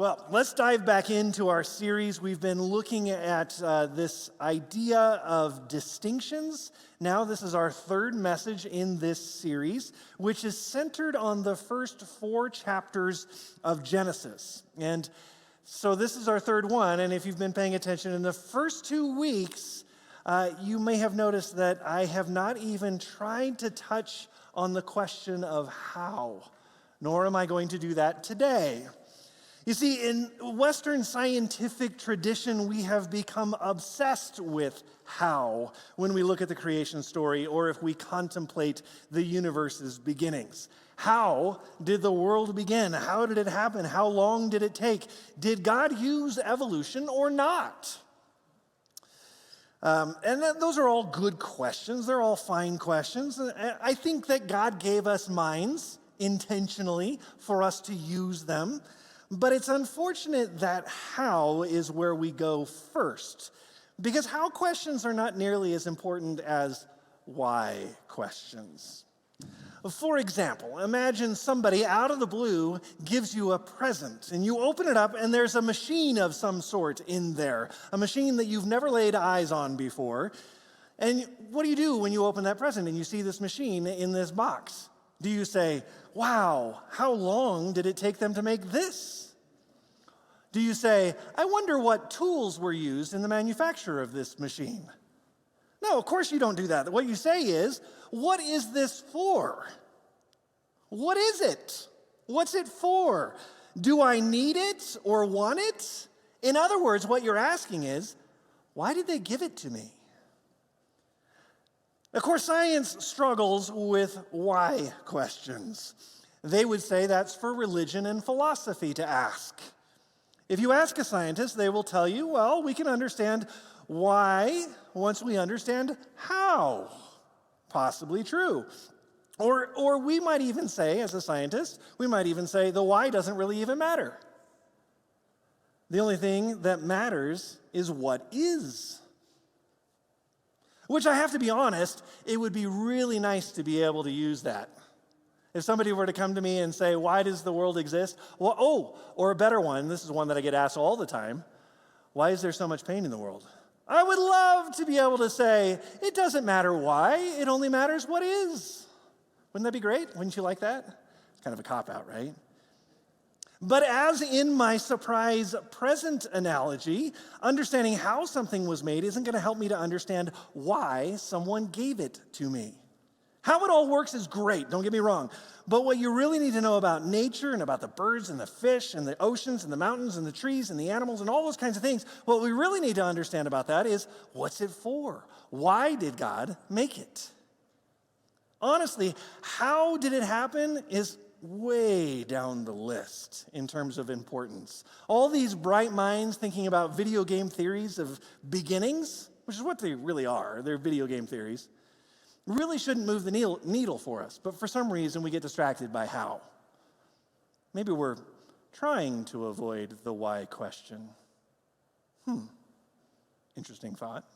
Well, let's dive back into our series. We've been looking at this idea of distinctions. Now, this is our third message in this series, which is centered on the first 4 chapters of Genesis. And so this is our third one, and if you've been paying attention, in the first 2 weeks, you may have noticed that I have not even tried to touch on the question of how, nor am I going to do that today. You see, in Western scientific tradition, we have become obsessed with how when we look at the creation story or if we contemplate the universe's beginnings. How did the world begin? How did it happen? How long did it take? Did God use evolution or not? Those are all good questions. They're all fine questions. I think that God gave us minds intentionally for us to use them. But it's unfortunate that how is where we go first, because how questions are not nearly as important as why questions. For example, imagine somebody out of the blue gives you a present, and you open it up, and there's a machine of some sort in there, a machine that you've never laid eyes on before. And what do you do when you open that present and you see this machine in this box? Do you say, wow, how long did it take them to make this? Do you say, I wonder what tools were used in the manufacture of this machine? No, of course you don't do that. What you say is, what is this for? What is it? What's it for? Do I need it or want it? In other words, what you're asking is, why did they give it to me? Of course, science struggles with why questions. They would say that's for religion and philosophy to ask. If you ask a scientist, they will tell you, well, we can understand why once we understand how. Possibly true. Or we might even say, as a scientist, we might even say the why doesn't really even matter. The only thing that matters is what is. Which I have to be honest, it would be really nice to be able to use that. If somebody were to come to me and say, why does the world exist? Well, or a better one, this is one that I get asked all the time, why is there so much pain in the world? I would love to be able to say, it doesn't matter why, it only matters what is. Wouldn't that be great? Wouldn't you like that? It's kind of a cop-out, right? But as in my surprise present analogy, understanding how something was made isn't going to help me to understand why someone gave it to me. How it all works is great, don't get me wrong. But what you really need to know about nature and about the birds and the fish and the oceans and the mountains and the trees and the animals and all those kinds of things, what we really need to understand about that is, what's it for? Why did God make it? Honestly, how did it happen is way down the list in terms of importance. All these bright minds thinking about video game theories of beginnings, which is what they really are, they're video game theories, really shouldn't move the needle for us, but for some reason we get distracted by how. Maybe we're trying to avoid the why question. Interesting thought.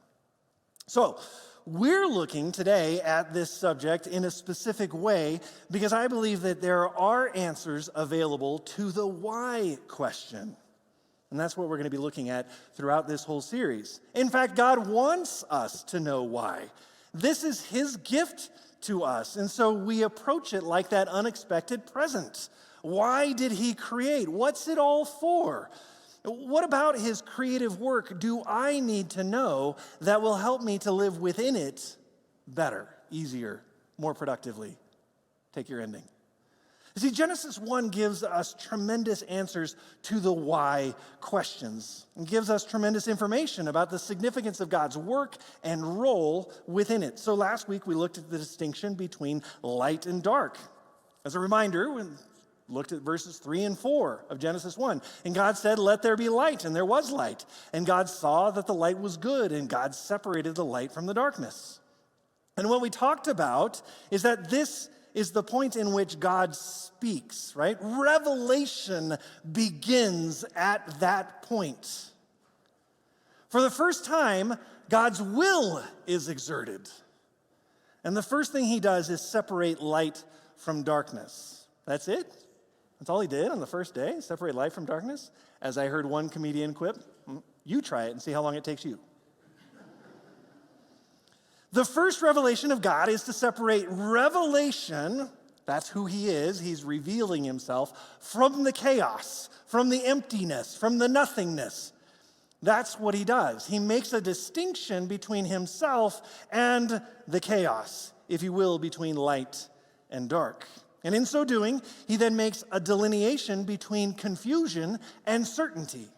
So, we're looking today at this subject in a specific way because I believe that there are answers available to the why question. And that's what we're going to be looking at throughout this whole series. In fact, God wants us to know why. This is his gift to us, and so we approach it like that unexpected present. Why did he create? What's it all for? What about his creative work do I need to know that will help me to live within it better, easier, more productively? Take your ending. You see, Genesis 1 gives us tremendous answers to the why questions. It gives us tremendous information about the significance of God's work and role within it. So last week we looked at the distinction between light and dark. As a reminder, we looked at verses 3 and 4 of Genesis 1. And God said, let there be light, and there was light. And God saw that the light was good, and God separated the light from the darkness. And what we talked about is that this is the point in which God speaks, right? Revelation begins at that point. For the first time, God's will is exerted. And the first thing he does is separate light from darkness. That's it. That's all he did on the first day, separate light from darkness? As I heard one comedian quip, you try it and see how long it takes you. The first revelation of God is to separate revelation, that's who he is, he's revealing himself, from the chaos, from the emptiness, from the nothingness. That's what he does. He makes a distinction between himself and the chaos, if you will, between light and dark. And in so doing, he then makes a delineation between confusion and certainty.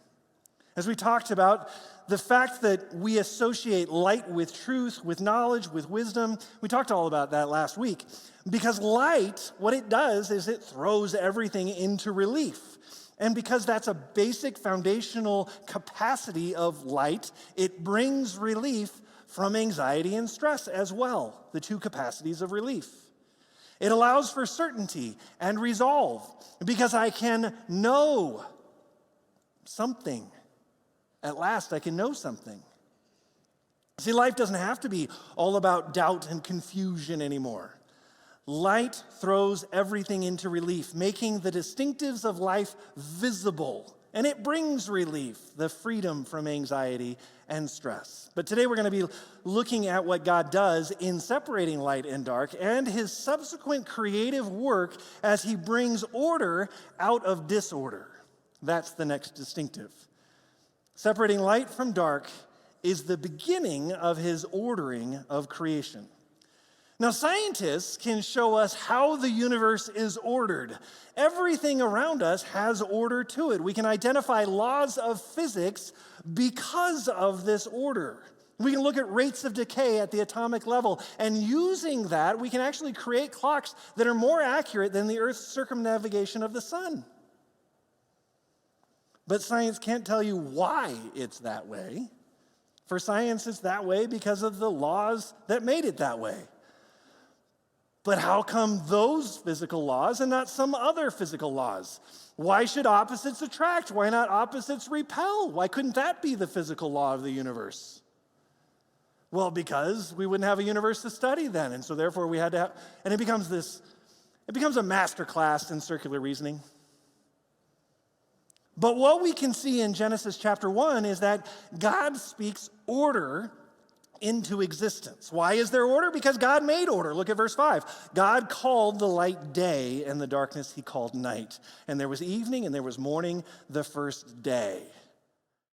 As we talked about, the fact that we associate light with truth, with knowledge, with wisdom, we talked all about that last week. Because light, what it does is it throws everything into relief. And because that's a basic foundational capacity of light, it brings relief from anxiety and stress as well, the two capacities of relief. It allows for certainty and resolve because I can know something. At last, I can know something. See, life doesn't have to be all about doubt and confusion anymore. Light throws everything into relief, making the distinctives of life visible. And it brings relief, the freedom from anxiety and stress. But today we're going to be looking at what God does in separating light and dark and his subsequent creative work as he brings order out of disorder. That's the next distinctive. Separating light from dark is the beginning of his ordering of creation. Now, scientists can show us how the universe is ordered. Everything around us has order to it. We can identify laws of physics because of this order. We can look at rates of decay at the atomic level, and using that, we can actually create clocks that are more accurate than the Earth's circumnavigation of the sun. But science can't tell you why it's that way. For science, it's that way because of the laws that made it that way. But how come those physical laws and not some other physical laws? Why should opposites attract? Why not opposites repel? Why couldn't that be the physical law of the universe? Well, because we wouldn't have a universe to study then, and so therefore we had to have, and it becomes a master class in circular reasoning. But what we can see in Genesis chapter 1 is that God speaks order into existence. Why is there order? Because God made order. Look at verse 5. God called the light day, and the darkness he called night. And there was evening and there was morning the first day.